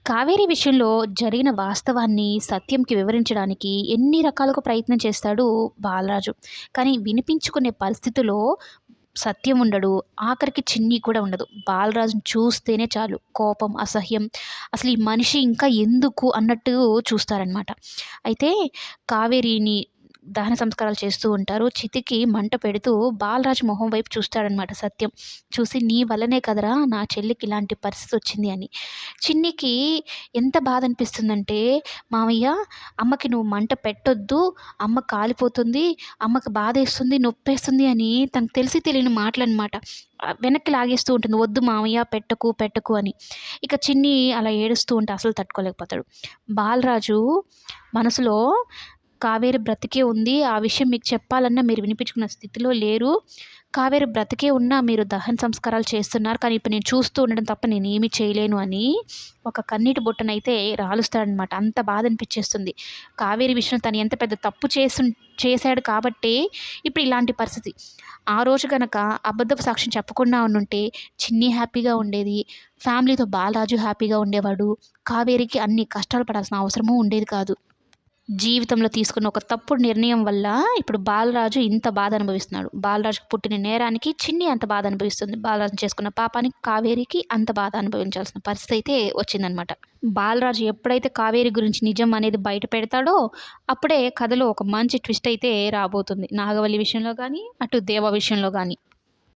కావేరి విషయంలో జరిగిన వాస్తవాన్ని సత్యంకి వివరించడానికి ఎన్ని రకాలుగా ప్రయత్నం చేస్తాడు బాలరాజు. కానీ వినిపించుకునే పరిస్థితిలో సత్యం ఉండడు. ఆఖరికి చిన్ని కూడా ఉండదు. బాలరాజుని చూస్తేనే చాలు కోపం, అసహ్యం, అసలు ఈ మనిషి ఇంకా ఎందుకు అన్నట్టు చూస్తారనమాట. అయితే కావేరిని దహన సంస్కారాలు చేస్తూ ఉంటారు. చితికి మంట పెడుతూ బాలరాజు మొహం వైపు చూస్తాడనమాట సత్యం. చూసి నీ వల్లనే కదరా నా చెల్లికి ఇలాంటి పరిస్థితి వచ్చింది అని. చిన్నికి ఎంత బాధ అనిపిస్తుందంటే, మావయ్య అమ్మకి నువ్వు మంట పెట్టొద్దు, అమ్మ కాలిపోతుంది, అమ్మకి బాధేస్తుంది, నొప్పేస్తుంది అని తనకు తెలిసి తెలియని మాటలనమాట. వెనక్కి లాగేస్తూ ఉంటుంది. వద్దు మావయ్య పెట్టకు, పెట్టకు అని. ఇక చిన్ని అలా ఏడుస్తూ ఉంటే అసలు తట్టుకోలేకపోతాడు. బాలరాజు మనసులో కావేరి బ్రతికే ఉంది. ఆ విషయం మీకు చెప్పాలన్నా మీరు వినిపించుకున్న స్థితిలో లేరు. కావేరి బ్రతికే ఉన్నా మీరు దహన సంస్కారాలు చేస్తున్నారు. కానీ ఇప్పుడు నేను చూస్తూ ఉండడం తప్ప నేనేమి చేయలేను అని ఒక కన్నీటి బొట్టునైతే రాలుస్తాడనమాట. అంత బాధ అనిపిచ్చేస్తుంది. కావేరి విషయంలో తను ఎంత పెద్ద తప్పు చేశాడు కాబట్టే ఇప్పుడు ఇలాంటి పరిస్థితి. ఆ రోజు గనక అబద్ధపు సాక్ష్యం చెప్పకుండా ఉండుంటే చిన్ని హ్యాపీగా ఉండేది. ఫ్యామిలీతో బాలరాజు హ్యాపీగా ఉండేవాడు. కావేరికి అన్ని కష్టాలు పడాల్సిన అవసరమూ ఉండేది కాదు. జీవితంలో తీసుకున్న ఒక తప్పుడు నిర్ణయం వల్ల ఇప్పుడు బాలరాజు ఇంత బాధ అనుభవిస్తున్నాడు. బాలరాజుకు పుట్టిన నేరానికి చిన్ని అంత బాధ అనుభవిస్తుంది. బాలరాజు చేసుకున్న పాపానికి కావేరికి అంత బాధ అనుభవించాల్సిన పరిస్థితి అయితే వచ్చిందనమాట. బాలరాజు ఎప్పుడైతే కావేరి గురించి నిజం అనేది బయట పెడతాడో అప్పుడే కథలో ఒక మంచి ట్విస్ట్ అయితే రాబోతుంది. నాగవల్లి విషయంలో కానీ, అటు దేవ విషయంలో కానీ.